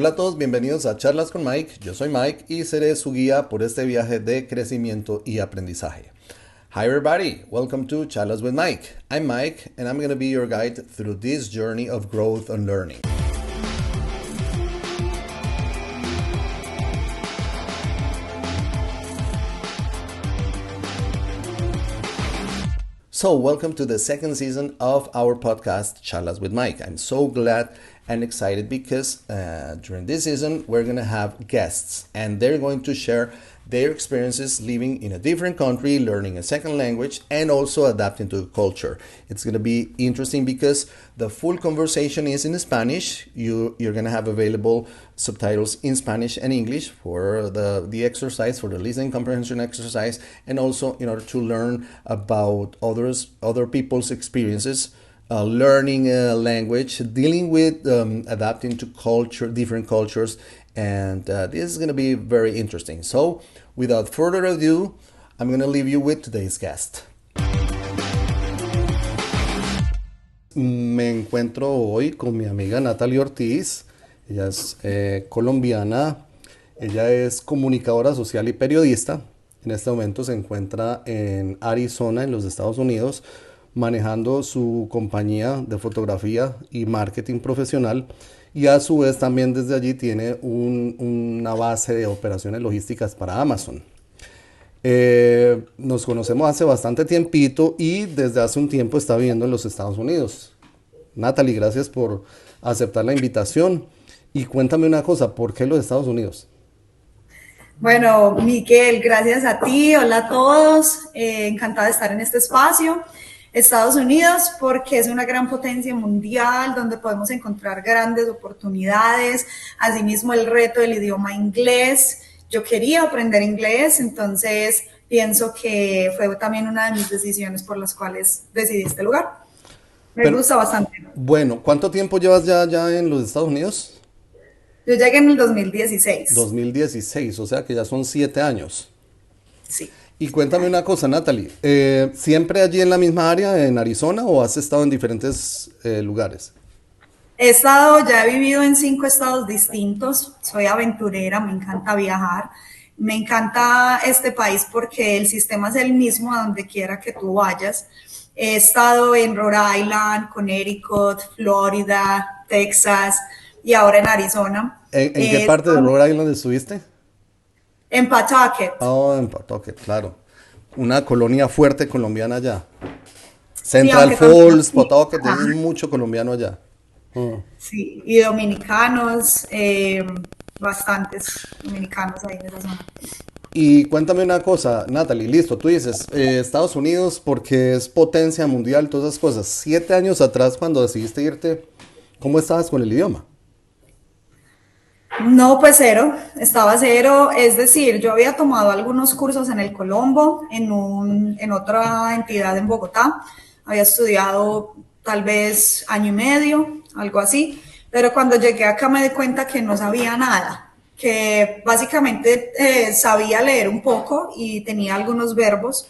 Hola a todos, bienvenidos a Charlas con Mike. Yo soy Mike y seré su guía por este viaje de crecimiento y aprendizaje. Hi everybody, welcome to Charlas with Mike. I'm Mike and I'm going to be your guide through this journey of growth and learning. So, welcome to the second season of our podcast, Charlas with Mike. I'm so glad and excited because during this season, we're going to have guests and they're going to share their experiences living in a different country, learning a second language, and also adapting to the culture. It's going to be interesting because the full conversation is in Spanish. You're going to have available subtitles in Spanish and English for the exercise, for the listening comprehension exercise, and also in order to learn about other people's experiences learning a language, dealing with adapting to culture, different cultures, and this is going to be very interesting. So, without further ado, I'm going to leave you with today's guest. Me encuentro hoy con mi amiga Natalie Ortiz. Ella es colombiana, ella es comunicadora social y periodista. En este momento se encuentra en Arizona, en los Estados Unidos, manejando su compañía de fotografía y marketing profesional, y a su vez también desde allí tiene una base de operaciones logísticas para Amazon. Nos conocemos hace bastante tiempito y desde hace un tiempo está viviendo en los Estados Unidos. Natalie, gracias por aceptar la invitación y cuéntame una cosa, ¿por qué los Estados Unidos? Bueno, Miguel, gracias a ti, hola a todos, encantada de estar en este espacio. Estados Unidos, porque es una gran potencia mundial donde podemos encontrar grandes oportunidades, asimismo el reto del idioma inglés. Yo quería aprender inglés, entonces pienso que fue también una de mis decisiones por las cuales decidí este lugar. Me Pero, gusta bastante. bueno, ¿cuánto tiempo llevas ya en los Estados Unidos? Yo llegué en el 2016. 2016, o sea que ya son 7 años. Sí. Y cuéntame una cosa, Natalie, ¿siempre allí en la misma área, en Arizona, o has estado en diferentes lugares? Ya he vivido en 5 estados distintos, soy aventurera, me encanta viajar, me encanta este país porque el sistema es el mismo a donde quiera que tú vayas. He estado en Rhode Island, Connecticut, Florida, Texas y ahora en Arizona. ¿En qué parte de Rhode Island estuviste? En Pawtucket. Oh, en Pawtucket, claro. Una colonia fuerte colombiana allá. Sí, Central aunque también, Falls, Pawtucket, es ajá, mucho colombiano allá. Mm. sí, y dominicanos, bastantes dominicanos ahí en esa zona. Y cuéntame una cosa, Natalie, listo, tú dices Estados Unidos porque es potencia mundial, todas esas cosas. 7 años atrás, cuando decidiste irte, ¿cómo estabas con el idioma? No, pues cero, estaba cero, es decir, yo había tomado algunos cursos en el Colombo, en otra entidad en Bogotá, había estudiado tal vez año y medio, algo así, pero cuando llegué acá me di cuenta que no sabía nada, que básicamente sabía leer un poco y tenía algunos verbos,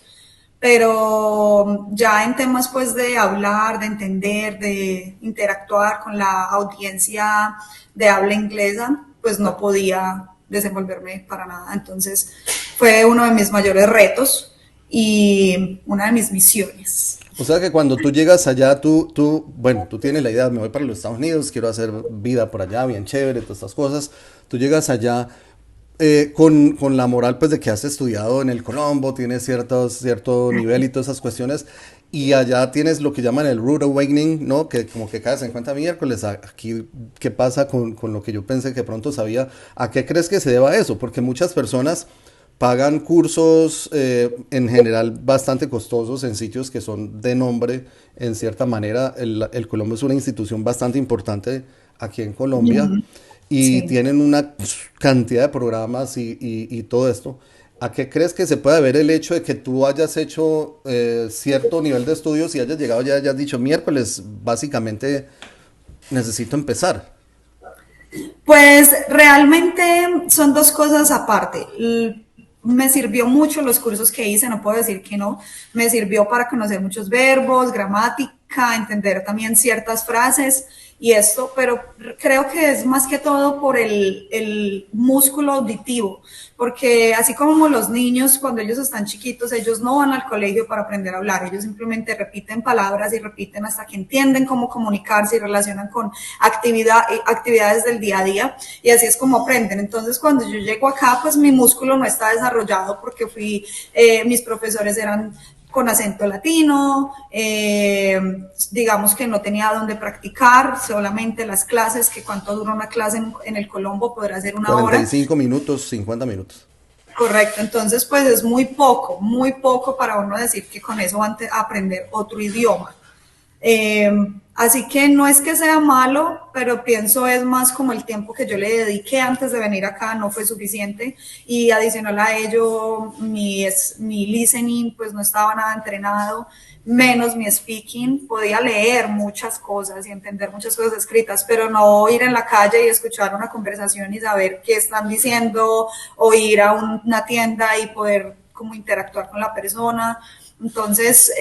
pero ya en temas pues de hablar, de entender, de interactuar con la audiencia de habla inglesa, pues no podía desenvolverme para nada. Entonces fue uno de mis mayores retos y una de mis misiones. O sea que cuando tú llegas allá, bueno, tú tienes la idea, me voy para los Estados Unidos, quiero hacer vida por allá, bien chévere, todas estas cosas. Tú llegas allá con la moral pues de que has estudiado en el Colombo, tienes cierto nivel y todas esas cuestiones, y allá tienes lo que llaman el Rude Awakening, ¿no? Que como que caes en cuenta miércoles, aquí, ¿qué pasa con lo que yo pensé que pronto sabía? ¿A qué crees que se deba eso? Porque muchas personas pagan cursos en general bastante costosos en sitios que son de nombre, en cierta manera. El Colombo es una institución bastante importante aquí en Colombia y Sí. tienen una cantidad de programas y todo esto. ¿A qué crees que se puede ver el hecho de que tú hayas hecho cierto nivel de estudios y hayas llegado ya hayas dicho miércoles, básicamente necesito empezar? Pues realmente son dos cosas aparte. Me sirvió mucho los cursos que hice, no puedo decir que no. Me sirvió para conocer muchos verbos, gramática, entender también ciertas frases y esto, pero creo que es más que todo por el músculo auditivo, porque así como los niños cuando ellos están chiquitos, ellos no van al colegio para aprender a hablar, ellos simplemente repiten palabras y repiten hasta que entienden cómo comunicarse y relacionan con actividades del día a día, y así es como aprenden. Entonces cuando yo llego acá, pues mi músculo no está desarrollado porque mis profesores eran con acento latino, digamos que no tenía donde practicar, solamente las clases, que cuánto dura una clase en el Colombo, podrá ser una hora. 45 minutos, 50 minutos. Correcto, entonces pues es muy poco para uno decir que con eso van a aprender otro idioma. Así que no es que sea malo, pero pienso es más como el tiempo que yo le dediqué antes de venir acá no fue suficiente, y adicional a ello mi listening pues no estaba nada entrenado, menos mi speaking. Podía leer muchas cosas y entender muchas cosas escritas, pero no ir en la calle y escuchar una conversación y saber qué están diciendo, o ir a una tienda y poder como interactuar con la persona. Entonces,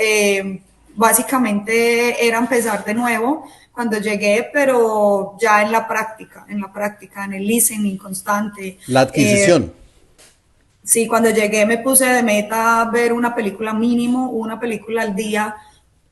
básicamente era empezar de nuevo cuando llegué, pero ya en el listening constante. La adquisición. Sí, cuando llegué me puse de meta ver una película mínimo, una película al día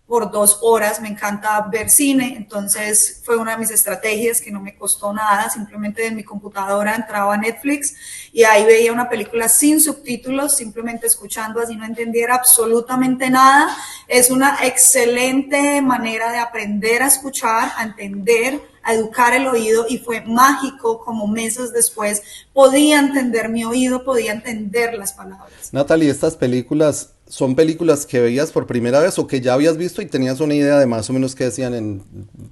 por 2 horas. Me encanta ver cine, entonces fue una de mis estrategias que no me costó nada. Simplemente en mi computadora entraba a Netflix y ahí veía una película sin subtítulos, simplemente escuchando, así no entendiera absolutamente nada. Es una excelente manera de aprender a escuchar, a entender, a educar el oído, y fue mágico como meses después podía entender mi oído, podía entender las palabras. Natalie, ¿estas películas son películas que veías por primera vez o que ya habías visto y tenías una idea de más o menos qué decían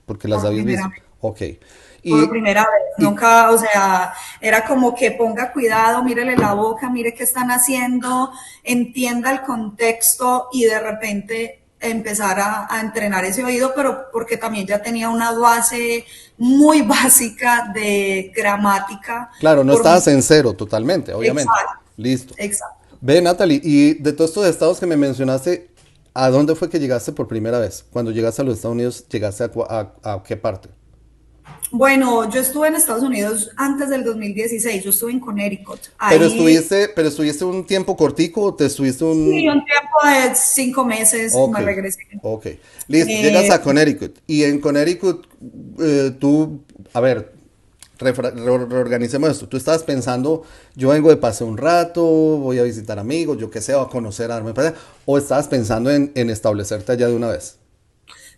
porque las Por habías primera visto? vez. Ok. Por Y, primera vez, y nunca, o sea, era como que ponga cuidado, mírele la boca, mire qué están haciendo, entienda el contexto, y de repente empezar a entrenar ese oído, pero porque también ya tenía una base muy básica de gramática. claro, no Por... estabas en cero totalmente, obviamente. Exacto, Listo. exacto. Ve, Natalie, y de todos estos estados que me mencionaste, ¿a dónde fue que llegaste por primera vez? Cuando llegaste a los Estados Unidos, ¿llegaste a qué parte? Bueno, yo estuve en Estados Unidos antes del 2016, yo estuve en Connecticut. Pero Ahí estuviste un tiempo cortico o te estuviste sí, un... un tiempo de 5 meses Ok, me regresé. ok. Listo, llegas Eh, a Connecticut. Y en Connecticut, tú, a ver, reorganicemos esto. Tú estabas pensando, yo vengo de paseo un rato, voy a visitar amigos, yo qué sé, o a conocer a o estabas pensando en establecerte allá de una vez.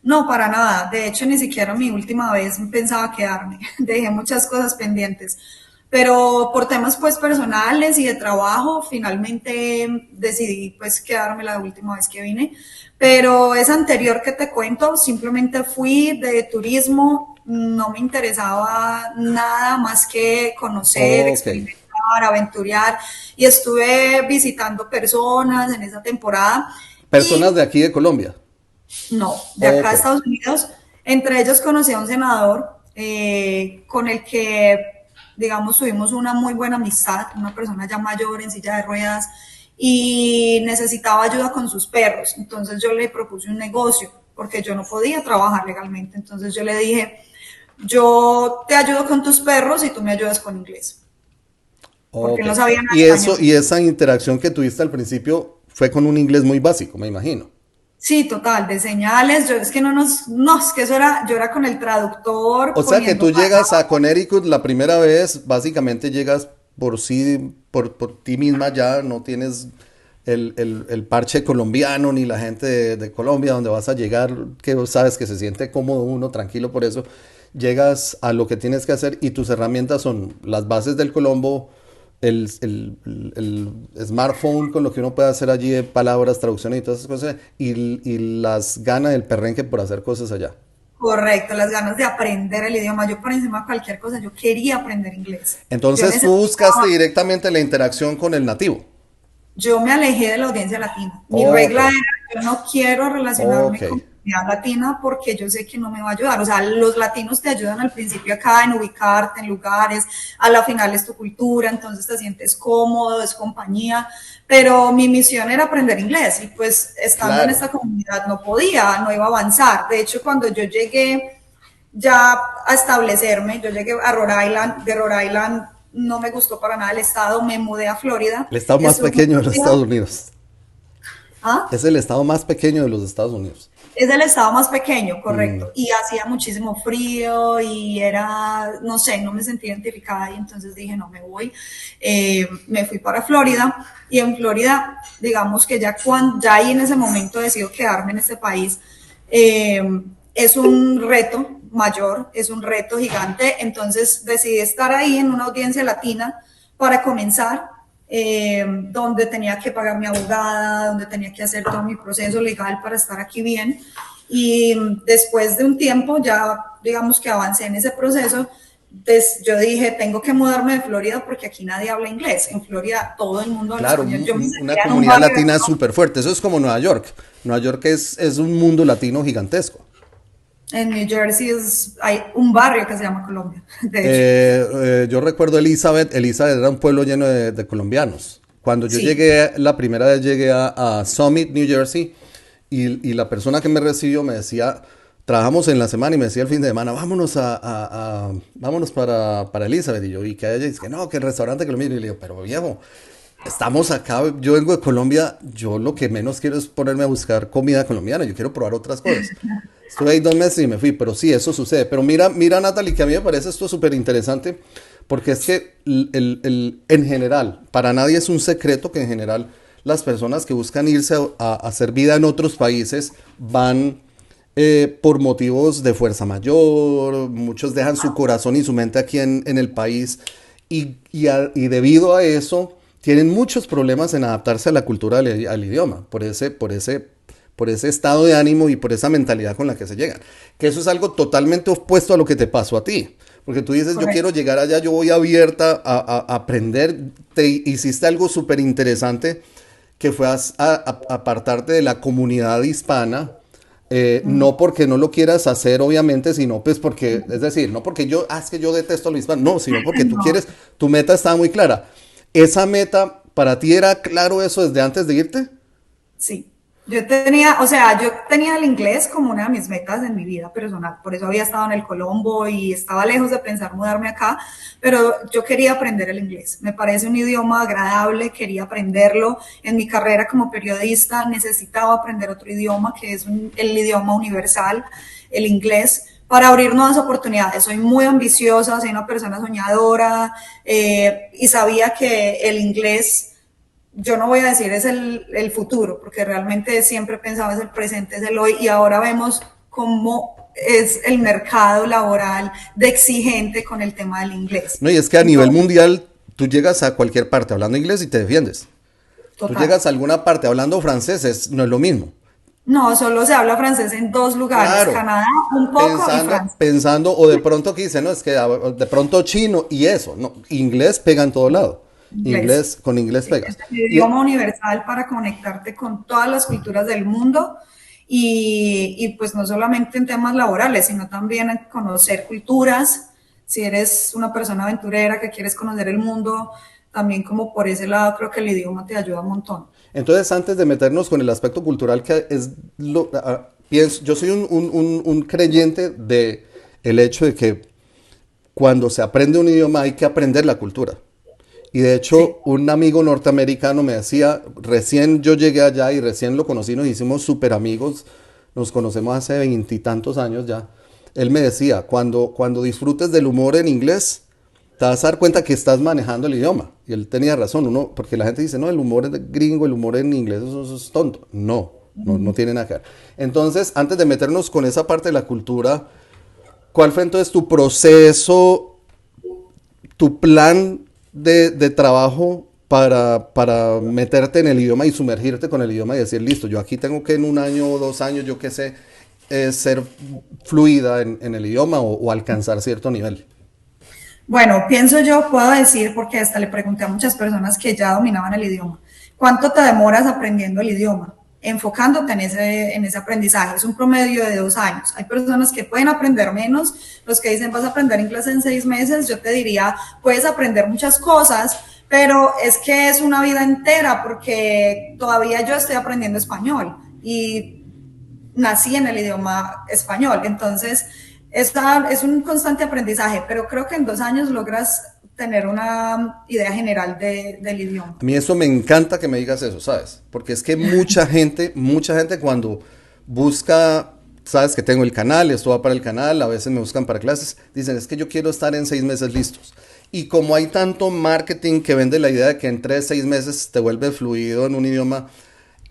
no, para nada. De hecho, ni siquiera mi última vez pensaba quedarme. Dejé muchas cosas pendientes. Pero por temas pues personales y de trabajo, finalmente decidí pues quedarme la última vez que vine. Pero esa anterior que te cuento, simplemente fui de turismo, no me interesaba nada más que conocer, Ok. experimentar, aventurear, y estuve visitando personas en esa temporada. Personas de aquí de Colombia. No, de acá Ok. a Estados Unidos. Entre ellos conocí a un senador, con el que, digamos, tuvimos una muy buena amistad, una persona ya mayor en silla de ruedas, y necesitaba ayuda con sus perros. Entonces yo le propuse un negocio porque yo no podía trabajar legalmente. Entonces yo le dije, yo te ayudo con tus perros y tú me ayudas con inglés, porque Ok. él no sabía nada Y de eso, español. y esa interacción que tuviste al principio fue con un inglés muy básico, me imagino. Sí, total, de señales. Yo es que no, es que eso era, yo era con el traductor O sea que poniendo tú llegas a palabras. Connecticut la primera vez, básicamente llegas por sí, por ti misma ya, no tienes el parche colombiano ni la gente de Colombia donde vas a llegar, que sabes que se siente cómodo uno, tranquilo por eso. Llegas a lo que tienes que hacer y tus herramientas son las bases del Colombo, el smartphone con lo que uno puede hacer allí de palabras, traducciones y todas esas cosas, y las ganas del perrenque por hacer cosas allá. Correcto, las ganas de aprender el idioma. Yo por encima de cualquier cosa, yo quería aprender inglés. Yo Entonces tú buscaste necesitaba, directamente la interacción con el nativo. yo me alejé de la audiencia latina. Mi Ok, regla era, yo no quiero ok. relacionarme con la comunidad latina porque yo sé que no me va a ayudar. O sea, los latinos te ayudan al principio acá en ubicarte en lugares, a la final es tu cultura, entonces te sientes cómodo, es compañía, pero mi misión era aprender inglés, y pues estando en Claro. esta comunidad no podía, no iba a avanzar. De hecho, cuando yo llegué, ya a establecerme. Yo llegué a Rhode Island, de Rhode Island no me gustó para nada el estado, me mudé a Florida. El estado más Estuve en pequeño de los Florida. Estados Unidos. ¿Ah? Es el estado más pequeño de los Estados Unidos. Es el estado más pequeño, Mm. correcto. Y hacía muchísimo frío y era, no sé, no me sentía identificada y entonces dije, no me voy. Me fui para Florida y en Florida, digamos que ya ahí en ese momento decido quedarme en este país. Eh, es un reto mayor, es un reto gigante, entonces decidí estar ahí en una audiencia latina para comenzar, donde tenía que pagar mi abogada, donde tenía que hacer todo mi proceso legal para estar aquí bien. Y después de un tiempo, ya digamos que avancé en ese proceso, yo dije, tengo que mudarme de Florida porque aquí nadie habla inglés. En Florida todo el mundo habla Claro, español. Yo me una sentía en un comunidad barrio de latina súper fuerte. Eso es como Nueva York. Nueva York es un mundo latino gigantesco. en New Jersey, hay un barrio que se llama Colombia, de hecho. Yo recuerdo Elizabeth. Elizabeth era un pueblo lleno de colombianos. Cuando yo Sí, llegué, la primera vez llegué a Summit, New Jersey, y la persona que me recibió me decía, trabajamos en la semana y me decía el fin de semana, vámonos vámonos para Elizabeth. Y yo, y que ella dice que no, que el restaurante que lo mire. Y le digo, pero viejo, estamos acá, yo vengo de Colombia, yo lo que menos quiero es ponerme a buscar comida colombiana, yo quiero probar otras cosas. Estuve ahí 2 meses y me fui, pero sí, eso sucede. Pero mira, Natalie, que a mí me parece esto súper interesante, porque es que en general, para nadie es un secreto que en general las personas que buscan irse a hacer vida en otros países van por motivos de fuerza mayor, muchos dejan su corazón y su mente aquí en el país y debido a eso tienen muchos problemas en adaptarse a la cultura, al idioma, por ese estado de ánimo y por esa mentalidad con la que se llegan. Que eso es algo totalmente opuesto a lo que te pasó a ti. Porque tú dices, yo quiero correcto. llegar allá, yo voy abierta a aprender. Te hiciste algo súper interesante que fue apartarte de la comunidad hispana, no porque no lo quieras hacer, obviamente, sino pues porque, es decir, no porque es que yo detesto lo hispano, no, sino porque tú No, quieres, tu meta está muy clara. ¿Esa meta para ti era claro eso desde antes de irte? sí. Yo tenía, o sea, yo tenía el inglés como una de mis metas en mi vida personal, por eso había estado en el Colombo y estaba lejos de pensar mudarme acá, pero yo quería aprender el inglés. Me parece un idioma agradable, quería aprenderlo. En mi carrera como periodista necesitaba aprender otro idioma, que es el idioma universal, el inglés, para abrir nuevas oportunidades. Soy muy ambiciosa, soy una persona soñadora, y sabía que el inglés, yo no voy a decir es el futuro, porque realmente siempre pensaba es el presente, es el hoy, y ahora vemos cómo es el mercado laboral de exigente con el tema del inglés. No, y es que a nivel Entonces, mundial tú llegas a cualquier parte hablando inglés y te defiendes. Tú total. llegas a alguna parte hablando francés, no es lo mismo. No, solo se habla francés en dos lugares, Claro, Canadá un poco y pensando, Francia. pensando, o de pronto que dicen, no, es que de pronto chino y eso, no, inglés pega en todo lado. Inglés. Con inglés Sí, pegas. es el Y, idioma universal para conectarte con todas las culturas del mundo y pues no solamente en temas laborales, sino también en conocer culturas. Si eres una persona aventurera que quieres conocer el mundo, también como por ese lado creo que el idioma te ayuda un montón. entonces, antes de meternos con el aspecto cultural, que es pienso, yo soy un creyente de el hecho de que cuando se aprende un idioma hay que aprender la cultura. Y de Sí, hecho, un amigo norteamericano me decía, recién yo llegué allá y recién lo conocí, nos hicimos súper amigos, nos conocemos hace veintitantos años ya. Él me decía, cuando disfrutes del humor en inglés, te vas a dar cuenta que estás manejando el idioma. Y él tenía razón, uno, porque la gente dice, no, el humor es gringo, el humor en inglés, eso es tonto. No, no tiene nada que ver. Entonces, antes de meternos con esa parte de la cultura, ¿cuál fue entonces tu proceso, tu plan de trabajo para meterte en el idioma y sumergirte con el idioma y decir, listo, yo aquí tengo que en 1 año o 2 años, yo qué sé, ser fluida en el idioma o alcanzar cierto nivel? bueno, pienso yo, puedo decir, porque hasta le pregunté a muchas personas que ya dominaban el idioma, ¿cuánto te demoras aprendiendo el idioma? Enfocándote en ese aprendizaje. Es un promedio de 2 años. Hay personas que pueden aprender menos, los que dicen vas a aprender inglés en 6 meses, yo te diría, puedes aprender muchas cosas, pero es que es una vida entera porque todavía yo estoy aprendiendo español y nací en el idioma español. Entonces, Es un constante aprendizaje, pero creo que en 2 años logras tener una idea general del idioma. A mí eso me encanta que me digas eso, ¿sabes? Porque es que mucha gente cuando busca, sabes que tengo el canal, esto va para el canal, a veces me buscan para clases, dicen, es que yo quiero estar en 6 meses listos. Y como hay tanto marketing que vende la idea de que en 3, 6 meses te vuelves fluido en un idioma,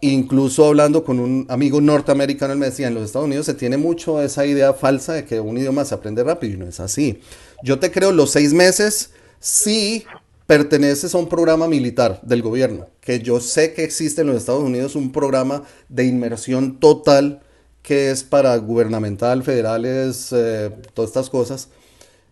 incluso hablando con un amigo norteamericano, él me decía, en los Estados Unidos se tiene mucho esa idea falsa de que un idioma se aprende rápido y no es así. Yo te creo los 6 meses si perteneces a un programa militar del gobierno, que yo sé que existe en los Estados Unidos un programa de inmersión total que es para gubernamental, federales, todas estas cosas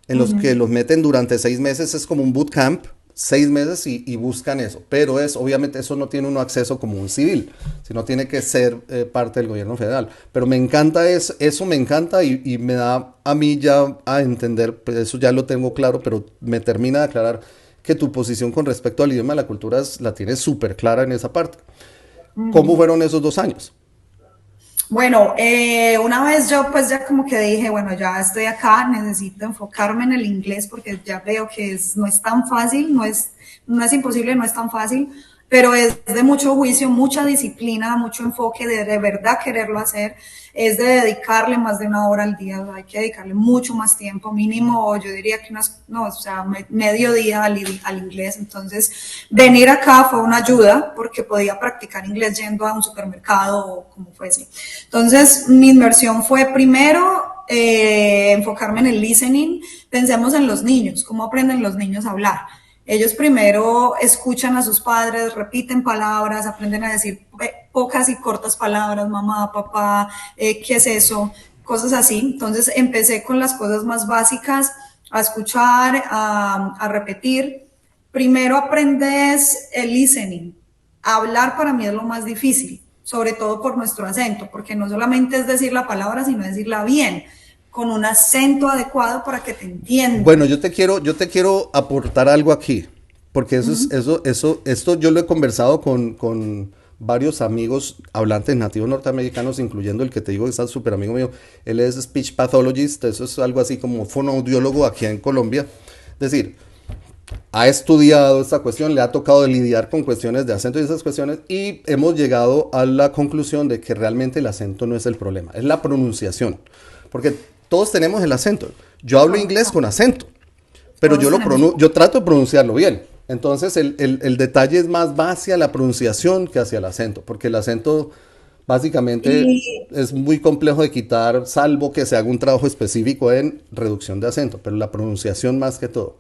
en los que los meten durante 6 meses, es como un bootcamp, 6 meses y buscan eso. Pero obviamente eso no tiene uno acceso como un civil, sino tiene que ser parte del gobierno federal. Pero me encanta eso me encanta y me da a mí ya a entender, pues eso ya lo tengo claro, pero me termina de aclarar que tu posición con respecto al idioma y la cultura la tienes súper clara en esa parte. ¿Cómo fueron esos 2 años? Bueno, una vez yo pues ya como que dije, bueno, ya estoy acá, necesito enfocarme en el inglés porque ya veo que no es tan fácil, no es imposible, no es tan fácil, pero es de mucho juicio, mucha disciplina, mucho enfoque de verdad quererlo hacer, es de dedicarle más de 1 hora al día, hay que dedicarle mucho más tiempo, mínimo, yo diría que no, o sea, medio día al inglés. Entonces, venir acá fue una ayuda porque podía practicar inglés yendo a un supermercado o como fuese. Entonces, mi inversión fue primero enfocarme en el listening. Pensemos en los niños, cómo aprenden los niños a hablar. Ellos primero escuchan a sus padres, repiten palabras, aprenden a decir pocas y cortas palabras, mamá, papá, ¿qué es eso? Cosas así. Entonces empecé con las cosas más básicas, a escuchar, a repetir. Primero aprendes el listening. Hablar para mí es lo más difícil, sobre todo por nuestro acento, porque no solamente es decir la palabra, sino decirla bien, con un acento adecuado para que te Bueno, entiendan. yo te quiero aportar algo aquí, porque esto yo lo he conversado con varios amigos hablantes nativos norteamericanos, incluyendo el que te digo que está súper amigo mío. Él es speech pathologist, eso es algo así como fonoaudiólogo aquí en Colombia. Es decir, ha estudiado esta cuestión, le ha tocado lidiar con cuestiones de acento y esas cuestiones, y hemos llegado a la conclusión de que realmente el acento no es el problema, es la pronunciación. Porque todos tenemos el acento. Yo hablo inglés Todos, con acento, pero todos tenemos un... yo trato de pronunciarlo bien. Entonces el detalle es más va hacia la pronunciación que hacia el acento, porque el acento básicamente Y, es muy complejo de quitar, salvo que se haga un trabajo específico en reducción de acento, pero la pronunciación más que todo.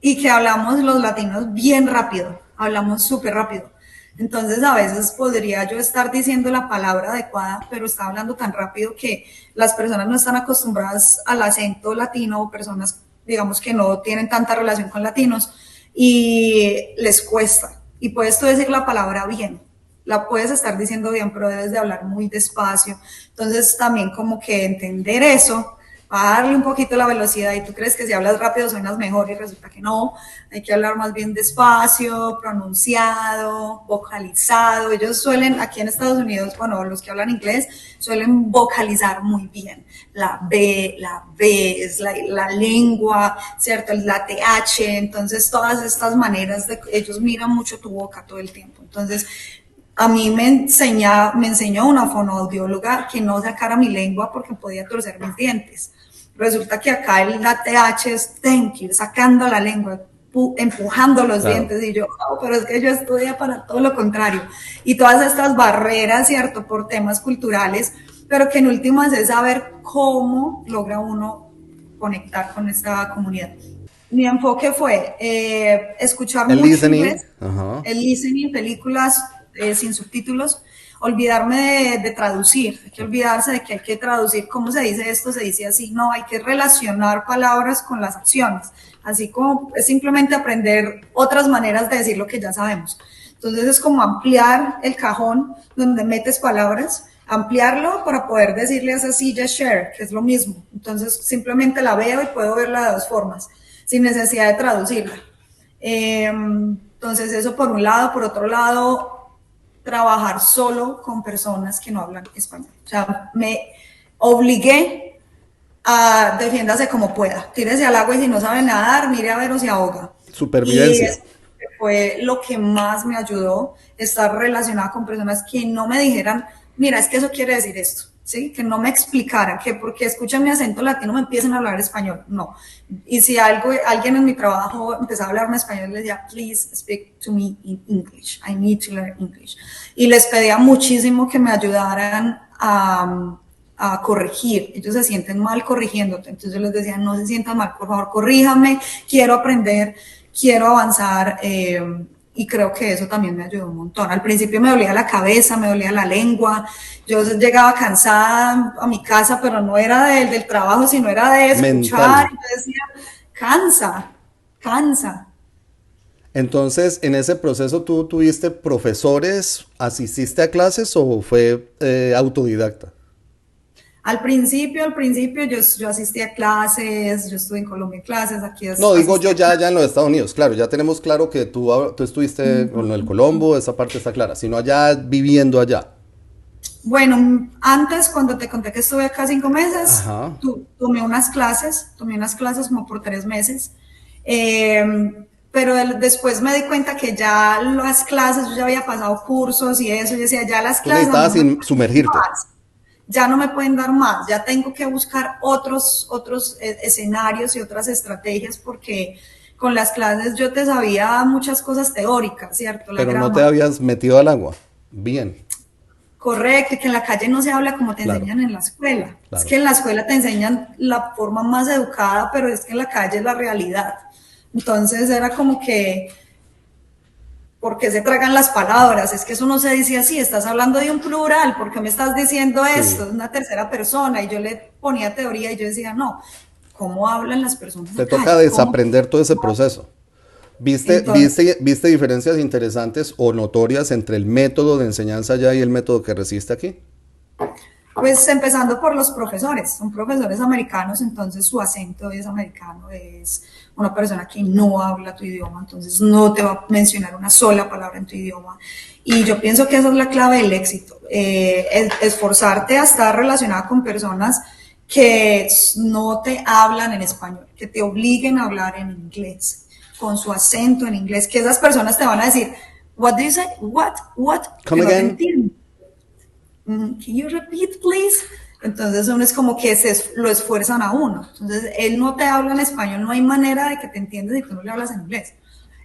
y que hablamos los latinos bien rápido, hablamos súper rápido. Entonces a veces podría yo estar diciendo la palabra adecuada, pero está hablando tan rápido que las personas no están acostumbradas al acento latino, o personas, digamos, que no tienen tanta relación con latinos y les cuesta. Y puedes tú decir la palabra bien, la puedes estar diciendo bien, pero debes de hablar muy despacio. Entonces también como que entender eso, bajarle un poquito la velocidad, y tú crees que si hablas rápido suenas mejor y resulta que no, hay que hablar más bien despacio, pronunciado, vocalizado. Ellos suelen, aquí en Estados Unidos, bueno, los que hablan inglés, suelen vocalizar muy bien. La B es la lengua, ¿cierto? La TH, entonces todas estas maneras de, ellos miran mucho tu boca todo el tiempo. Entonces, a mí me enseñó una fonoaudióloga que no sacara mi lengua porque podía torcer mis dientes. Resulta que acá la TH es thank you, sacando la lengua, empujando los Claro. dientes, y yo, oh, pero es que yo estudié para todo lo contrario. Y todas estas barreras, ¿cierto? Por temas culturales, pero que en últimas es saber cómo logra uno conectar con esta comunidad. Mi enfoque fue escuchar El mucho listening, inglés, ajá. el listening, películas sin subtítulos, olvidarme de traducir, hay que olvidarse de que hay que traducir, ¿cómo se dice esto? Se dice así, no, hay que relacionar palabras con las acciones, así como es simplemente aprender otras maneras de decir lo que ya sabemos. Entonces es como ampliar el cajón donde metes palabras, ampliarlo para poder decirle a esa silla share, que es lo mismo. Entonces simplemente la veo y puedo verla de dos formas, sin necesidad de traducirla. Entonces eso por un lado, por otro lado, trabajar solo con personas que no hablan español. O sea, me obligué Defiéndase como pueda, tírese al agua y si no sabe nadar, mire a ver o se ahoga. Y Supervivencia. eso fue lo que más me ayudó, estar relacionada con personas que no me dijeran, mira, es que eso quiere decir esto, ¿sí? Que no me explicaran, que porque escuchan mi acento latino me empiecen a hablar español, no. Y si alguien en mi trabajo empezaba a hablarme español, les decía, please speak to me in English, I need to learn English. Y les pedía muchísimo que me ayudaran a corregir. Ellos se sienten mal corrigiéndote. Entonces yo les decía, no se sientan mal, por favor, corríjame, quiero aprender, quiero avanzar. Y creo que eso también me ayudó un montón. Al principio me dolía la cabeza, me dolía la lengua. Yo llegaba cansada a mi casa, pero no era del trabajo, sino era de escuchar. Mental. Y yo decía, cansa, cansa. Entonces, en ese proceso, ¿tú tuviste profesores, asististe a clases o fue autodidacta? Al principio yo asistí a clases, yo estuve en Colombia en clases, aquí No, digo asistí yo a ya clases. en los Estados Unidos, claro, ya tenemos claro que tú estuviste con el Colombo, esa parte está clara, sino allá viviendo allá. Bueno, antes cuando te conté que estuve acá 5 meses, Ajá. tomé unas clases como por 3 meses, pero después me di cuenta que ya las clases, yo ya había pasado cursos y eso, yo decía, ya las Tú clases a mí necesitabas no me pueden dar sumergirte. más, ya no me pueden dar más, ya tengo que buscar otros escenarios y otras estrategias porque con las clases yo te sabía muchas cosas teóricas, ¿cierto? La Pero no te gramática. habías metido al agua. Bien, Correcto, y que en la calle no se habla como te claro, enseñan en la escuela. Es claro. que en la escuela te enseñan la forma más educada, pero es que en la calle es la realidad. Entonces era como que, ¿por qué se tragan las palabras? Es que eso no se dice así, estás hablando de un plural, ¿por qué me estás diciendo esto? Sí, Es una tercera persona. Y yo le ponía teoría y yo decía, no, ¿cómo hablan las personas te acá? toca ¿Cómo? desaprender todo ese proceso. Entonces, ¿Viste diferencias interesantes o notorias entre el método de enseñanza allá y el método que recibiste aquí? pues empezando por los profesores, son profesores americanos, entonces su acento es americano, es una persona que no habla tu idioma, entonces no te va a mencionar una sola palabra en tu idioma. Y yo pienso que esa es la clave del éxito, esforzarte a estar relacionada con personas que no te hablan en español, que te obliguen a hablar en inglés, con su acento en inglés, que esas personas te van a decir, what do you say? What? Que Come no te again. entienden. Can you repeat, please? Entonces uno es como que lo esfuerzan a uno. Entonces él no te habla en español, no hay manera de que te entiendas si tú no le hablas en inglés.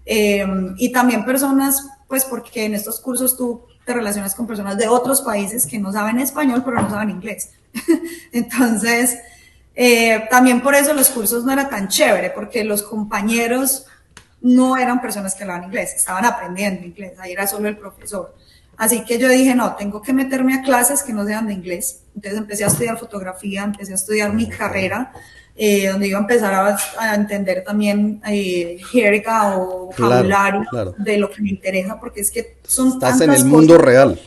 Y también personas, pues porque en estos cursos tú te relacionas con personas de otros países que no saben español, pero no saben inglés. Entonces, también por eso los cursos no eran tan chévere, porque los compañeros no eran personas que hablaban inglés, estaban aprendiendo inglés, ahí era solo el profesor. Así que yo dije, no, tengo que meterme a clases que no sean de inglés. Entonces empecé a estudiar fotografía, empecé a estudiar mi Ok. carrera, donde iba a empezar a entender también jerga o Claro, vocabulario claro. de lo que me interesa, porque es que son Estás en el tantas mundo cosas. real.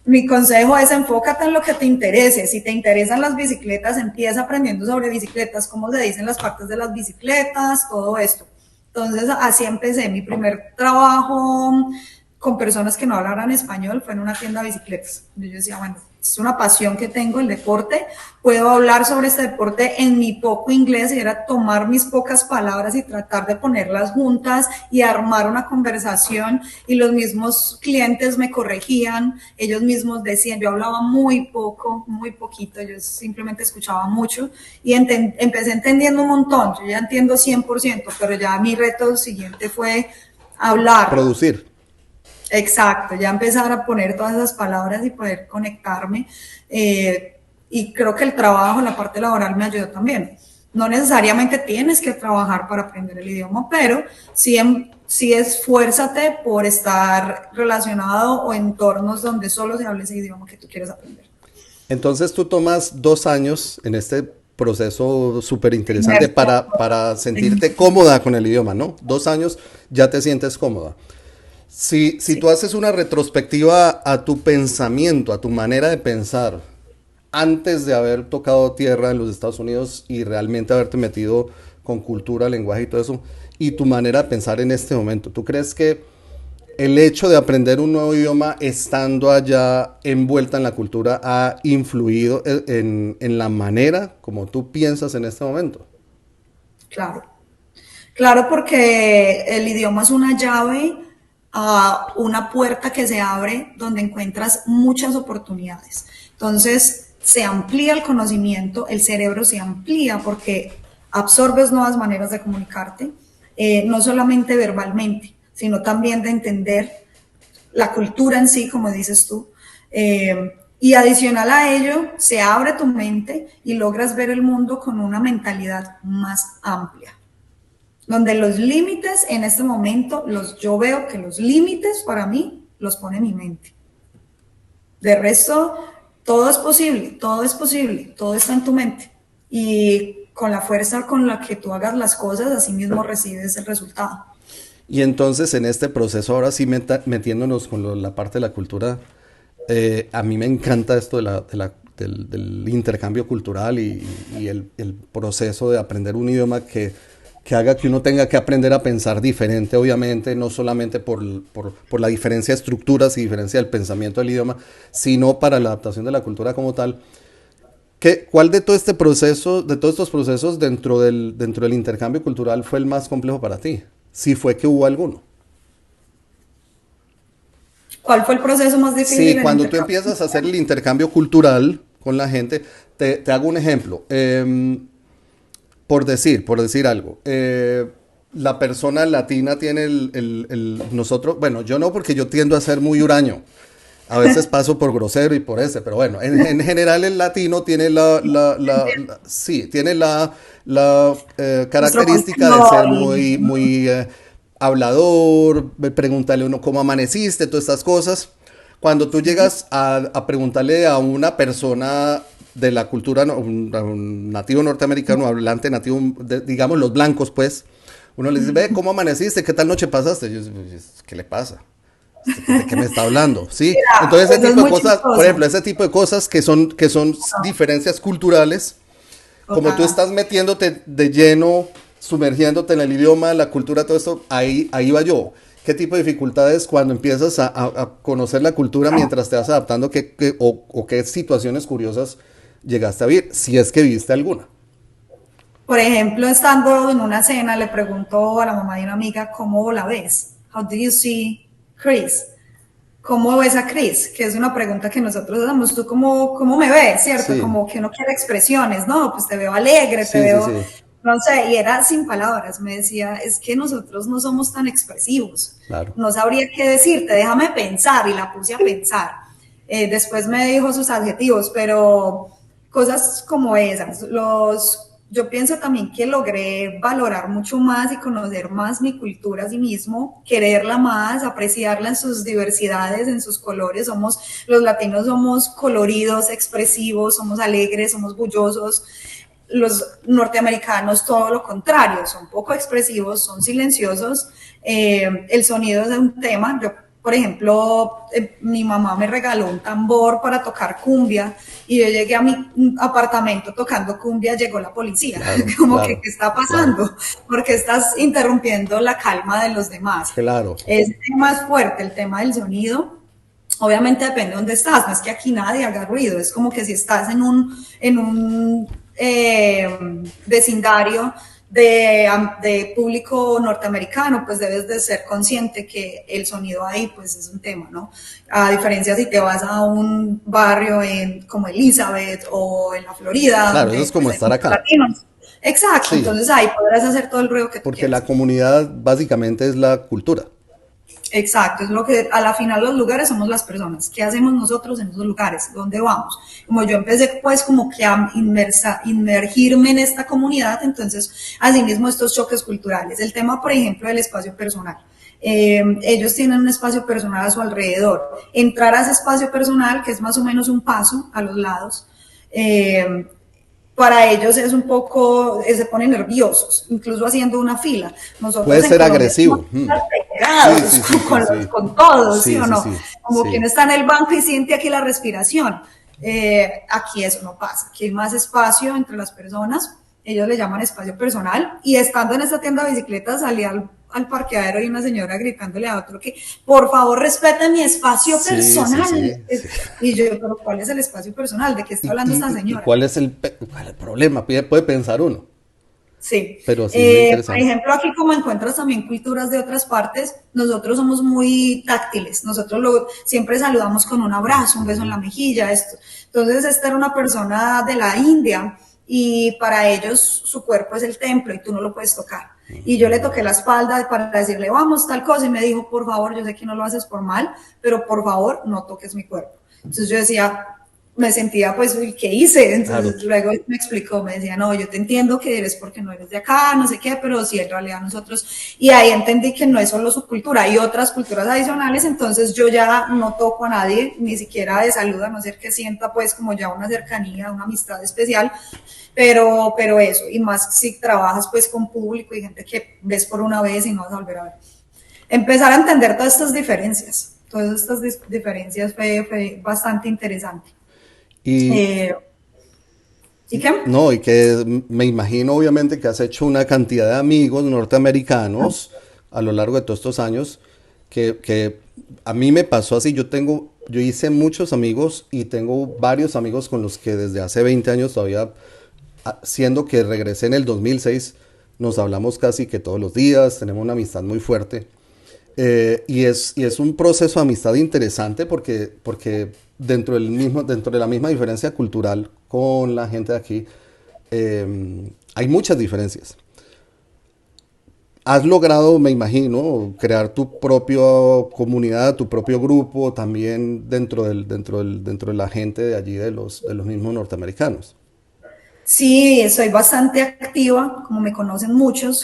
Mi consejo es enfócate en lo que te interese. Si te interesan las bicicletas, empieza aprendiendo sobre bicicletas, cómo se dicen las partes de las bicicletas, todo esto. Entonces, así empecé. Mi primer trabajo con personas que no hablaran español fue en una tienda de bicicletas. Yo decía, bueno, es una pasión que tengo, el deporte. Puedo hablar sobre este deporte en mi poco inglés y era tomar mis pocas palabras y tratar de ponerlas juntas y armar una conversación. Y los mismos clientes me corregían, ellos mismos decían, yo hablaba muy poco, muy poquito, yo simplemente escuchaba mucho y empecé entendiendo un montón. Yo ya entiendo 100%, pero ya mi reto siguiente fue hablar. Producir. Exacto, ya empezar a poner todas esas palabras y poder conectarme. Y creo que el trabajo, la parte laboral me ayudó también. No necesariamente tienes que trabajar para aprender el idioma, pero sí esfuérzate por estar relacionado o entornos donde solo se hable ese idioma que tú quieres aprender. Entonces tú tomas 2 años en este proceso súper interesante Inmerso. para sentirte cómoda con el idioma, ¿no? 2 años ya te sientes cómoda. Si Sí. tú haces una retrospectiva a tu pensamiento, a tu manera de pensar, antes de haber tocado tierra en los Estados Unidos y realmente haberte metido con cultura, lenguaje y todo eso, y tu manera de pensar en este momento, ¿tú crees que el hecho de aprender un nuevo idioma estando allá envuelta en la cultura ha influido en la manera como tú piensas en este momento. Claro. Claro, porque el idioma es una llave a una puerta que se abre donde encuentras muchas oportunidades. Entonces, se amplía el conocimiento, el cerebro se amplía porque absorbes nuevas maneras de comunicarte, no solamente verbalmente, sino también de entender la cultura en sí, como dices tú. Y adicional a ello, se abre tu mente y logras ver el mundo con una mentalidad más amplia. Donde los límites en este momento, yo veo que los límites para mí los pone mi mente. De resto, todo es posible, todo es posible, todo está en tu mente. Y con la fuerza con la que tú hagas las cosas, así mismo recibes el resultado. Y entonces en este proceso, ahora sí metiéndonos con la parte de la cultura, a mí me encanta esto del intercambio cultural y el proceso de aprender un idioma que haga que uno tenga que aprender a pensar diferente, obviamente, no solamente por la diferencia de estructuras y diferencia del pensamiento del idioma, sino para la adaptación de la cultura como tal. ¿Cuál de todo este proceso, de todos estos procesos dentro del intercambio cultural fue el más complejo para ti? Si fue que hubo alguno. ¿Cuál fue el proceso más difícil Sí, en el cuando tú intercambio? empiezas a hacer el intercambio cultural con la gente, te hago un ejemplo. Por decir algo, la persona latina tiene nosotros, bueno, yo no porque yo tiendo a ser muy huraño. A veces paso por grosero y por ese, pero bueno, en general el latino tiene sí, tiene la Nuestro característica de ser control. muy hablador, preguntarle a uno cómo amaneciste, todas estas cosas. Cuando tú llegas a preguntarle a una persona de la cultura, a un nativo norteamericano, hablante nativo, digamos los blancos, pues, uno le dice, ve, ¿cómo amaneciste? ¿Qué tal noche pasaste? Yo, ¿qué le pasa? ¿De qué me está hablando? ¿Sí? Mira, Entonces ese eso es tipo de muy cosas, por chistoso. ejemplo, ese tipo de cosas que son diferencias culturales, como tú Total. estás metiéndote de lleno, sumergiéndote en el idioma, la cultura, todo esto, ahí va yo. ¿Qué tipo de dificultades cuando empiezas a conocer la cultura mientras te vas adaptando o qué situaciones curiosas llegaste a vivir? Si es que viste alguna. Por ejemplo, estando en una cena, le preguntó a la mamá de una amiga, ¿cómo la ves? How do you see Chris? ¿Cómo ves a Chris? Que es una pregunta que nosotros hacemos. ¿Tú cómo me ves? ¿Cierto? Sí, Como que uno quiere expresiones, ¿no? Pues te veo alegre, te sí, sí, veo, sí, no sé, y era sin palabras. Me decía, es que nosotros no somos tan expresivos. claro. No sabría qué decirte, déjame pensar. Y la puse a pensar. Después me dijo sus adjetivos, pero cosas como esas. Yo pienso también que logré valorar mucho más y conocer más mi cultura a sí mismo, quererla más, apreciarla en sus diversidades, en sus colores. Los latinos somos coloridos, expresivos, somos alegres, somos bullosos. Los norteamericanos todo lo contrario, son poco expresivos, son silenciosos. El sonido es un tema. Por ejemplo, mi mamá me regaló un tambor para tocar cumbia y yo llegué a mi apartamento tocando cumbia, llegó la policía, Claro, como que, claro, ¿qué está claro, pasando? Porque estás interrumpiendo la calma de los demás. claro. Ese tema es fuerte, el tema del sonido. Obviamente depende de dónde estás, no es que aquí nadie haga ruido, es como que si estás en un vecindario de público norteamericano, pues debes de ser consciente que el sonido ahí pues es un tema, ¿no? A diferencia si te vas a un barrio como Elizabeth o en la Florida, Claro, eso es donde pues como hay estar muchos acá. latinos. Exacto, Sí, entonces ahí podrás hacer todo el ruido que tú porque la quieras. comunidad básicamente es la cultura. Exacto, es lo que a la final los lugares somos las personas. ¿Qué hacemos nosotros en esos lugares? ¿Dónde vamos? Como yo empecé pues como que a inmergirme en esta comunidad, entonces asimismo estos choques culturales. El tema, por ejemplo, del espacio personal. Ellos tienen un espacio personal a su alrededor. Entrar a ese espacio personal, que es más o menos un paso a los lados, para ellos es un poco, se ponen nerviosos, incluso haciendo una fila. Puede Nosotros en ser Colombia somos agresivo. Mm. Sí, pegados sí, sí, sí, sí. con todos, ¿sí Sí, o sí, no? sí, Como quien sí. está en el banco y siente aquí la respiración. Aquí eso no pasa, aquí hay más espacio entre las personas. ellos le llaman espacio personal, y estando en esta tienda de bicicletas salí al parqueadero y una señora gritándole a otro que por favor respete mi espacio Sí, sí, personal. sí, sí. Y yo, pero ¿cuál es el espacio personal? ¿De qué está hablando esta ¿Y señora? cuál es cuál es el problema? Puede pensar uno, Sí. pero sí muy Por interesante. ejemplo, aquí como encuentras también culturas de otras partes, nosotros somos muy táctiles. Nosotros siempre saludamos con un abrazo, un beso en la mejilla, esto. Entonces, esta era una persona de la India y para ellos su cuerpo es el templo y tú no lo puedes tocar. Y yo le toqué la espalda para decirle, vamos, tal cosa, y me dijo, por favor, yo sé que no lo haces por mal, pero por favor, no toques mi cuerpo. Entonces yo decía, me sentía pues, ¿qué hice? Claro. Entonces luego me explicó, me decía, no, yo te entiendo que eres porque no eres de acá, no sé qué, pero sí, en realidad nosotros, y ahí entendí que no es solo su cultura, hay otras culturas adicionales, entonces yo ya no toco a nadie, ni siquiera de salud, a no ser que sienta pues como ya una cercanía, una amistad especial, pero eso, y más si trabajas pues con público y gente que ves por una vez y no vas a volver a ver. Empezar a entender todas estas diferencias fue bastante interesante. Y Eh, ¿Y qué? no, y que me imagino obviamente que has hecho una cantidad de amigos norteamericanos a lo largo de todos estos años, que a mí me pasó así. Yo hice muchos amigos y tengo varios amigos con los que desde hace 20 años todavía, siendo que regresé en el 2006, nos hablamos casi que todos los días, tenemos una amistad muy fuerte. Y es un proceso de amistad interesante porque dentro de la misma diferencia cultural con la gente de aquí, hay muchas diferencias. Has logrado, me imagino, crear tu propia comunidad, tu propio grupo también dentro de la gente de allí, de los mismos norteamericanos. Sí, soy bastante activa, como me conocen muchos,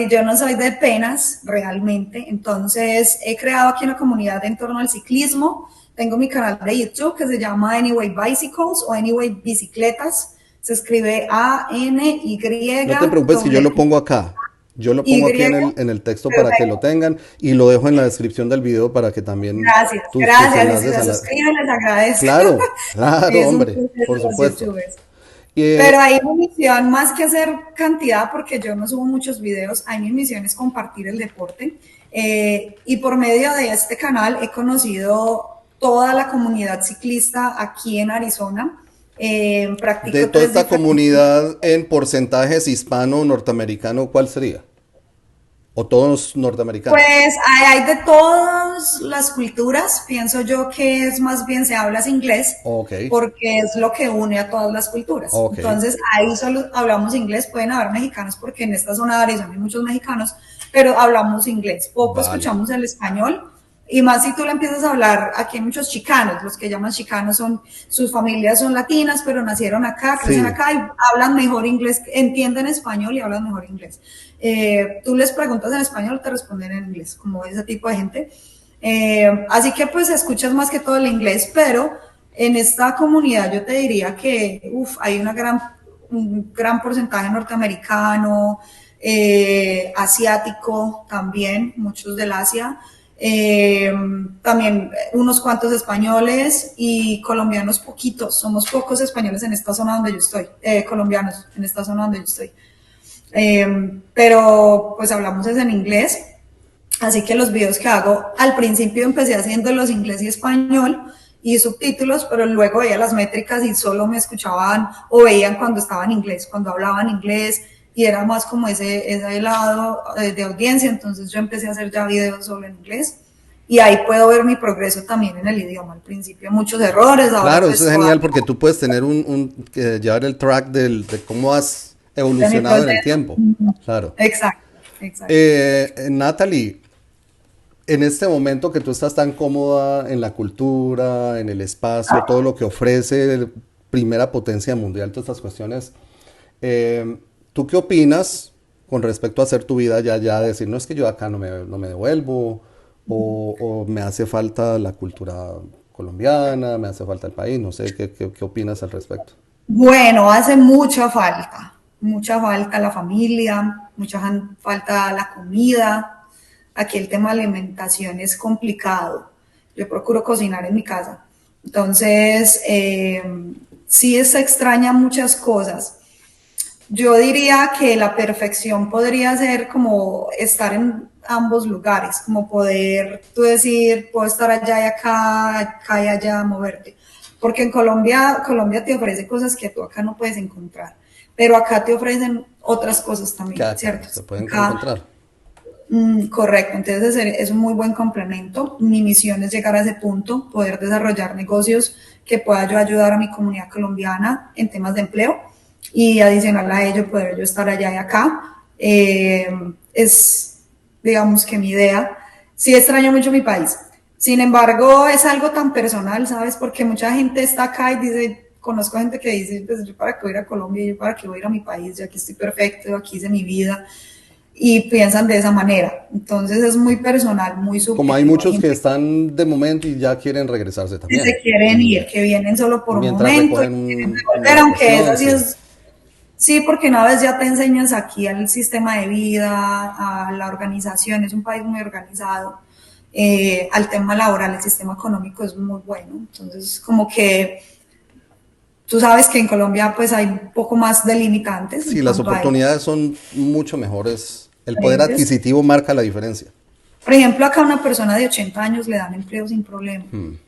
yo no soy de penas realmente, entonces he creado aquí una comunidad en torno al ciclismo, tengo mi canal de YouTube que se llama Anyway Bicycles o Anyway Bicicletas, se escribe A-N-Y, No te preocupes que yo lo pongo acá. Yo lo pongo aquí Y, en el texto para que lo perfecto. tengan y lo dejo en la descripción del video para que también Gracias, tus gracias. Y si enlaces se a la... suscriben, les agradezco. Claro, claro, Es un hombre, proceso por los supuesto. youtubers. Y, Pero ahí mi misión, más que hacer cantidad, porque yo no subo muchos videos, ahí mi misión es compartir el deporte. Y por medio de este canal he conocido toda la comunidad ciclista aquí en Arizona. de Practico toda tres esta diferentes. comunidad en porcentajes hispano-norteamericano, ¿cuál sería? ¿O todos norteamericanos? Pues hay de todas las culturas, pienso yo que es más bien se habla inglés Ok, porque es lo que une a todas las culturas. ok, Entonces ahí solo hablamos inglés, pueden haber mexicanos porque en esta zona de Arizona hay muchos mexicanos, pero hablamos inglés, poco vale. escuchamos el español y más si tú le empiezas a hablar, aquí hay muchos chicanos, los que llaman chicanos son, sus familias son latinas, pero nacieron acá, crecen Sí, acá y hablan mejor inglés, entienden español y hablan mejor inglés. Tú les preguntas en español, te responden en inglés, como ese tipo de gente. Así que pues escuchas más que todo el inglés, pero en esta comunidad yo te diría que hay un gran porcentaje norteamericano, asiático también, muchos del Asia, eh, también unos cuantos españoles y colombianos poquitos, somos pocos españoles en esta zona donde yo estoy, colombianos en esta zona donde yo estoy. Pero pues hablamos es en inglés, así que los videos que hago, al principio empecé haciéndolos inglés y español y subtítulos, pero luego veía las métricas y solo me escuchaban o veían cuando estaba en inglés, cuando hablaban inglés y era más como ese lado de audiencia, entonces yo empecé a hacer ya videos solo en inglés y ahí puedo ver mi progreso también en el idioma. Al principio muchos errores, ahora claro, eso pues es genial todavía porque tú puedes tener llevar el track de cómo has de mi evolucionado en el proceso. tiempo. Claro. Exacto, exacto. Natalie, en este momento que tú estás tan cómoda en la cultura, en el espacio, todo lo que ofrece primera potencia mundial, todas estas cuestiones, eh, ¿tú qué opinas con respecto a hacer tu vida ya, decir, no es que yo acá no me devuelvo, o me hace falta la cultura colombiana, me hace falta el país, no sé, ¿qué opinas al respecto? Bueno, hace mucha falta la familia, falta la comida. Aquí el tema de alimentación es complicado. Yo procuro cocinar en mi casa. Entonces, sí se extraña muchas cosas. Yo diría que la perfección podría ser como estar en ambos lugares, como poder tú decir, puedo estar allá y acá y allá, moverte. Porque en Colombia te ofrece cosas que tú acá no puedes encontrar, pero acá te ofrecen otras cosas Que también, acá ¿cierto? se pueden Acá, encontrar. correcto, entonces es un muy buen complemento. Mi misión es llegar a ese punto, poder desarrollar negocios que pueda yo ayudar a mi comunidad colombiana en temas de empleo y adicional a ello poder yo estar allá y acá. Es, digamos que mi idea. Sí extraño mucho mi país. Sin embargo, es algo tan personal, ¿sabes? Porque mucha gente está acá y dice, conozco gente que dice, pues yo para qué voy a ir a Colombia, yo para qué voy a ir a mi país, yo aquí estoy perfecto, aquí hice mi vida y piensan de esa manera. Entonces es muy personal, muy Como hay subjetivo. Hay muchos que gente están de momento y ya quieren regresarse que también. se quieren ir, que vienen solo por un Mientras momento y recogen quieren una volver, aunque eso vacación, sí sí. es, sí, porque una vez ya te enseñas aquí al sistema de vida, a la organización, es un país muy organizado, al tema laboral, el sistema económico es muy bueno. Entonces, como que tú sabes que en Colombia pues hay un poco más de limitantes en Sí, las cuanto a oportunidades son mucho mejores. El poder diferentes. adquisitivo marca la diferencia. Por ejemplo, acá a una persona de 80 años le dan empleo sin problema.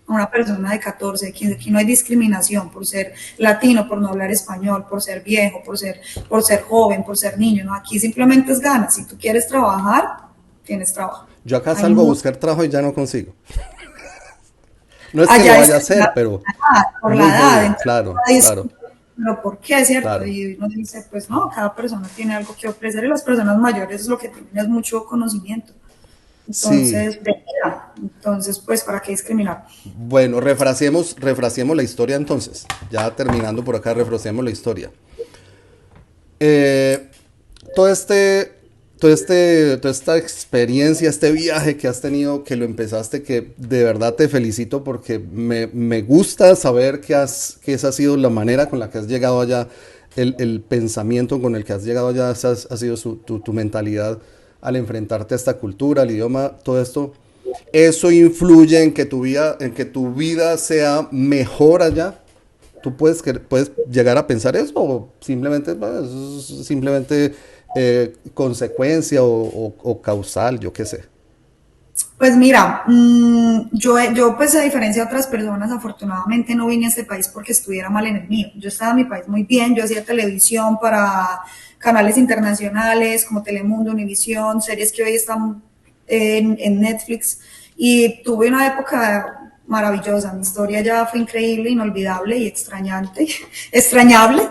A una persona de 14, de 15, aquí no hay discriminación por ser latino, por no hablar español, por ser viejo, por ser joven, por ser niño. ¿No? Aquí simplemente es ganas. Si tú quieres trabajar, tienes trabajo. Yo acá Hay salgo a muy, buscar trabajo y ya no consigo. No es que lo allá es vaya a hacer, pero por la muy edad. jodido. Entonces, Claro, uno dice, claro, pero ¿por qué, cierto? claro. Y uno dice, pues no, cada persona tiene algo que ofrecer y las personas mayores lo que tienen es mucho conocimiento. Sí. Entonces, de vida. Entonces, pues, ¿para qué discriminar? Bueno, refraseemos la historia entonces. Ya terminando por acá, refraseemos la historia. Eh, todo este, toda esta experiencia, este viaje que has tenido, que lo empezaste, que de verdad te felicito porque me gusta saber que esa ha sido la manera con la que has llegado allá, el pensamiento con el que has llegado allá, esa ha sido tu mentalidad al enfrentarte a esta cultura, al idioma, todo esto. Eso influye en que tu vida sea mejor allá. ¿Tú puedes llegar a pensar eso o simplemente, pues, es simplemente consecuencia o causal, yo qué sé? Pues mira, yo pues a diferencia de otras personas, afortunadamente no vine a este país porque estuviera mal en el mío. Yo estaba en mi país muy bien, yo hacía televisión para canales internacionales como Telemundo, Univisión, series que hoy están en Netflix y tuve una época maravillosa. Mi historia ya fue increíble, inolvidable y extrañante, extrañable.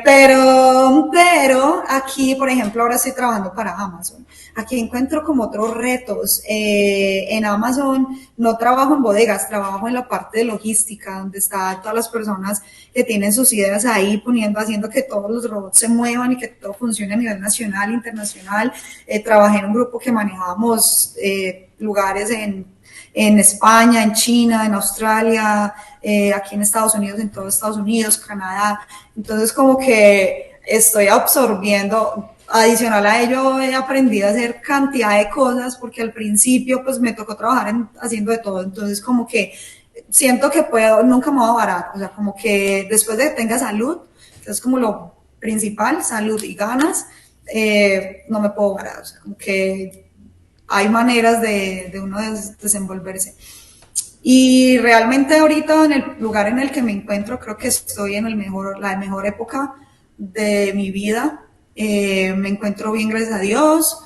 Pero aquí, por ejemplo, ahora estoy trabajando para Amazon. Aquí encuentro como otros retos. En Amazon no trabajo en bodegas, trabajo en la parte de logística, donde están todas las personas que tienen sus ideas ahí, haciendo que todos los robots se muevan y que todo funcione a nivel nacional, internacional. Trabajé en un grupo que manejábamos lugares en España, en China, en Australia, aquí en Estados Unidos, en todo Estados Unidos, Canadá. Entonces como que estoy absorbiendo, adicional a ello he aprendido a hacer cantidad de cosas porque al principio pues me tocó trabajar haciendo de todo. Entonces como que siento que puedo, nunca me voy a parar. O sea, como que después de que tenga salud, que es como lo principal, salud y ganas, no me puedo parar. O sea, como que hay maneras de uno desenvolverse. Y realmente ahorita en el lugar en el que me encuentro, creo que estoy en la mejor época de mi vida. Me encuentro bien, gracias a Dios.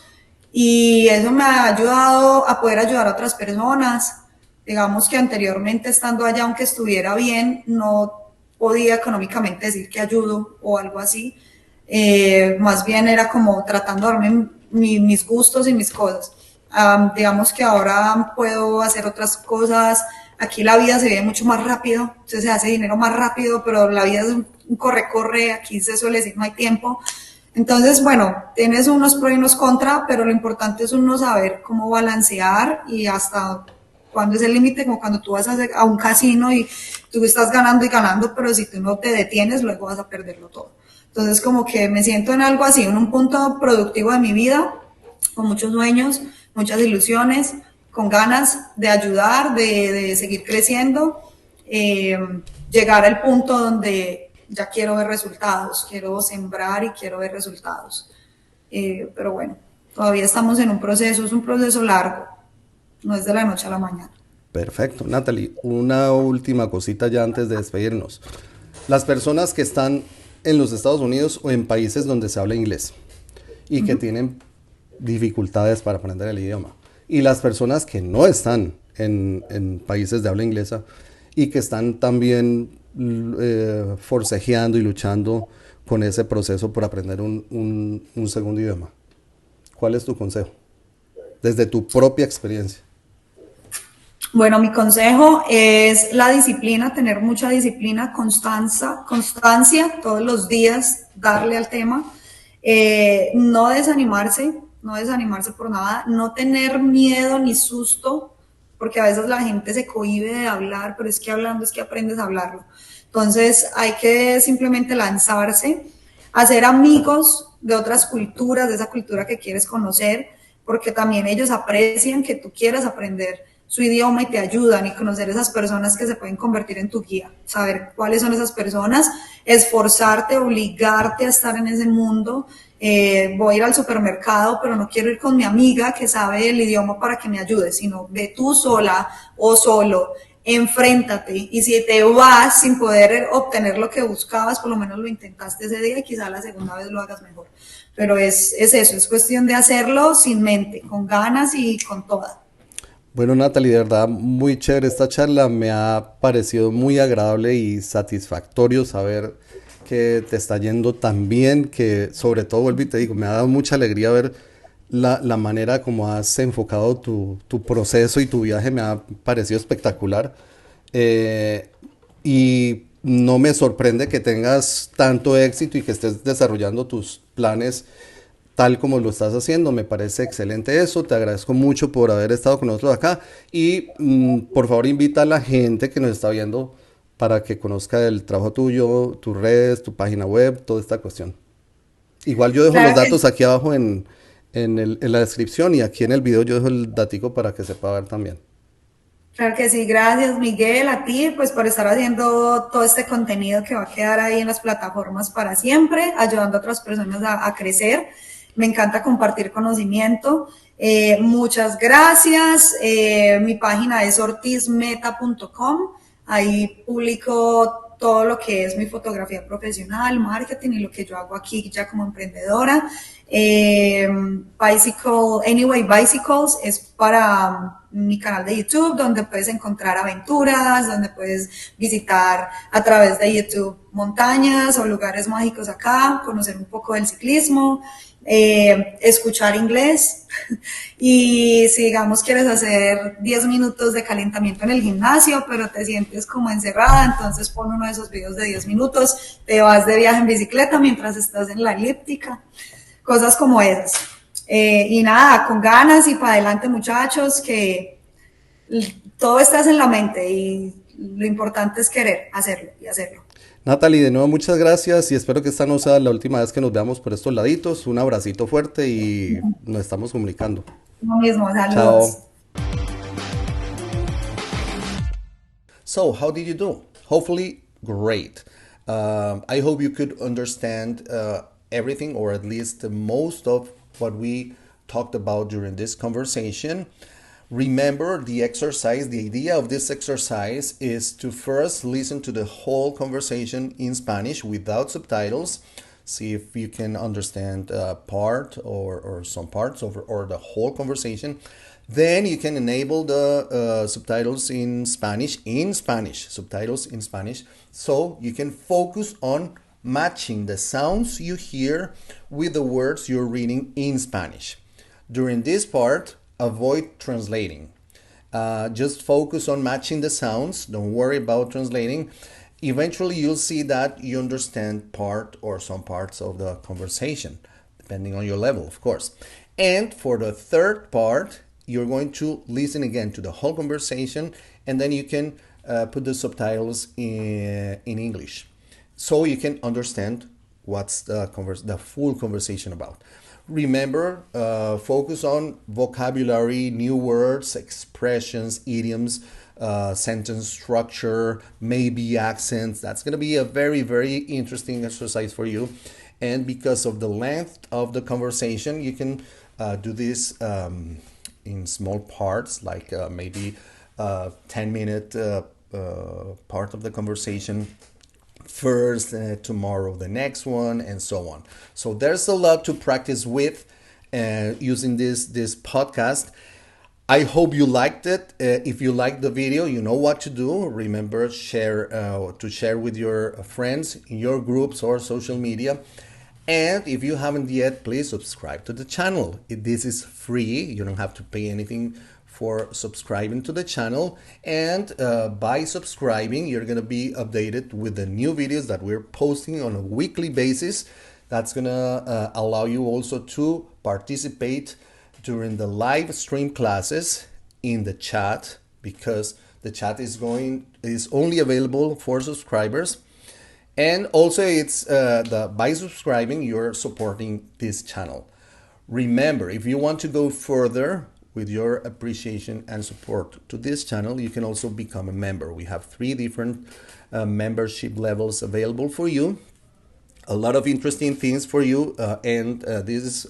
Y eso me ha ayudado a poder ayudar a otras personas. Digamos que anteriormente estando allá, aunque estuviera bien, no podía económicamente decir que ayudo o algo así. Más bien era como tratando de darme mis gustos y mis cosas. Digamos que ahora puedo hacer otras cosas. Aquí la vida se ve mucho más rápido, entonces se hace dinero más rápido, pero la vida es un corre-corre, aquí se suele decir no hay tiempo. Entonces, bueno, tienes unos pros y unos contra, pero lo importante es uno saber cómo balancear y hasta cuándo es el límite, como cuando tú vas a un casino y tú estás ganando y ganando, pero si tú no te detienes, luego vas a perderlo todo. Entonces, como que me siento en algo así, en un punto productivo de mi vida, con muchos sueños, muchas ilusiones, con ganas de ayudar, de seguir creciendo, llegar al punto donde ya quiero ver resultados, quiero sembrar y quiero ver resultados. Pero bueno, todavía estamos en un proceso, es un proceso largo, no es de la noche a la mañana. Perfecto. Natalie, una última cosita ya antes de despedirnos. Las personas que están en los Estados Unidos o en países donde se habla inglés y que tienen dificultades para aprender el idioma, y las personas que no están en países de habla inglesa y que están también forcejeando y luchando con ese proceso por aprender un segundo idioma. ¿Cuál es tu consejo? Desde tu propia experiencia. Bueno, mi consejo es la disciplina, tener mucha disciplina, constancia todos los días, darle al tema, no desanimarse, no desanimarse por nada, no tener miedo ni susto, porque a veces la gente se cohíbe de hablar, pero es que hablando es que aprendes a hablarlo. Entonces hay que simplemente lanzarse, hacer amigos de otras culturas, de esa cultura que quieres conocer, porque también ellos aprecian que tú quieras aprender su idioma y te ayudan, y conocer esas personas que se pueden convertir en tu guía, saber cuáles son esas personas, esforzarte, obligarte a estar en ese mundo. Voy a ir al supermercado, pero no quiero ir con mi amiga que sabe el idioma para que me ayude, sino ve tú sola o solo, enfréntate, y si te vas sin poder obtener lo que buscabas, por lo menos lo intentaste ese día y quizá la segunda vez lo hagas mejor. Pero es eso, es cuestión de hacerlo sin mente, con ganas y con toda. Bueno, Natalie, de verdad, muy chévere esta charla. Me ha parecido muy agradable y satisfactorio saber que te está yendo tan bien, que sobre todo, vuelvo y te digo, me ha dado mucha alegría ver la manera como has enfocado tu proceso y tu viaje. Me ha parecido espectacular. Eh, y no me sorprende que tengas tanto éxito y que estés desarrollando tus planes tal como lo estás haciendo. Me parece excelente eso. Te agradezco mucho por haber estado con nosotros acá y por favor invita a la gente que nos está viendo para que conozca el trabajo tuyo, tus redes, tu página web, toda esta cuestión. Igual yo dejo los Claro que datos aquí abajo en la descripción, y aquí en el video yo dejo el datico para que sepa ver también. Claro que sí, gracias Miguel, a ti pues por estar haciendo todo este contenido que va a quedar ahí en las plataformas para siempre, ayudando a otras personas a crecer. Me encanta compartir conocimiento. Muchas gracias. Mi página es ortizmeta.com. Ahí publico todo lo que es mi fotografía profesional, marketing y lo que yo hago aquí ya como emprendedora. Anyway Bicycles es para mi canal de YouTube, donde puedes encontrar aventuras, donde puedes visitar a través de YouTube montañas o lugares mágicos acá, conocer un poco del ciclismo, escuchar inglés. Y si digamos quieres hacer 10 minutos de calentamiento en el gimnasio, pero te sientes como encerrada, entonces pon uno de esos videos de 10 minutos, te vas de viaje en bicicleta mientras estás en la elíptica, cosas como esas. Y nada, con ganas y para adelante muchachos, que todo estás en la mente y lo importante es querer hacerlo y hacerlo. Natalie, de nuevo muchas gracias y espero que esta no sea la última vez que nos veamos por estos laditos. Un abracito fuerte y nos estamos comunicando. Lo mismo, Chao. saludos. So, how did you do? Hopefully, great. I hope you could understand everything, or at least most of what we talked about during this conversation. Remember the exercise, the idea of this exercise is to first listen to the whole conversation in Spanish without subtitles. See if you can understand part or some parts or the whole conversation. Then you can enable the subtitles in Spanish, subtitles in Spanish, so you can focus on matching the sounds you hear with the words you're reading in Spanish. During this part, avoid translating. Just focus on matching the sounds. Don't worry about translating. Eventually, you'll see that you understand part or some parts of the conversation, depending on your level, of course. And for the third part, you're going to listen again to the whole conversation, and then you can put the subtitles in English, so you can understand what's the full conversation about. Remember, focus on vocabulary, new words, expressions, idioms, sentence structure, maybe accents. That's going to be a very, very interesting exercise for you. And because of the length of the conversation, you can do this in small parts, like maybe 10-minute part of the conversation first, tomorrow the next one, and so on. So there's a lot to practice with using this podcast. I hope you liked it. If you liked the video, you know what to do. Remember, share with your friends in your groups or social media. And if you haven't yet, please subscribe to the channel. This is free. You don't have to pay anything for subscribing to the channel. And by subscribing, you're going to be updated with the new videos that we're posting on a weekly basis. That's going to allow you also to participate during the live stream classes in the chat, because the chat is only available for subscribers. And also, it's by subscribing, you're supporting this channel. Remember, if you want to go further with your appreciation and support to this channel, you can also become a member. We have 3 different membership levels available for you. A lot of interesting things for you, and this is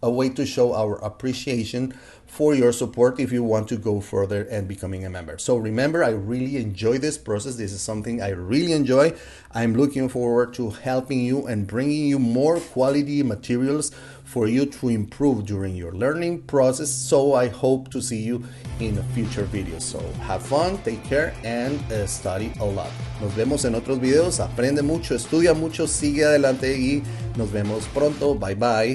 a way to show our appreciation for your support if you want to go further and becoming a member. So remember, I really enjoy this process. This is something I really enjoy. I'm looking forward to helping you and bringing you more quality materials for you to improve during your learning process. So I hope to see you in future videos. So have fun, take care, and study a lot. Nos vemos en otros videos. Aprende mucho, estudia mucho, sigue adelante y nos vemos pronto. Bye bye.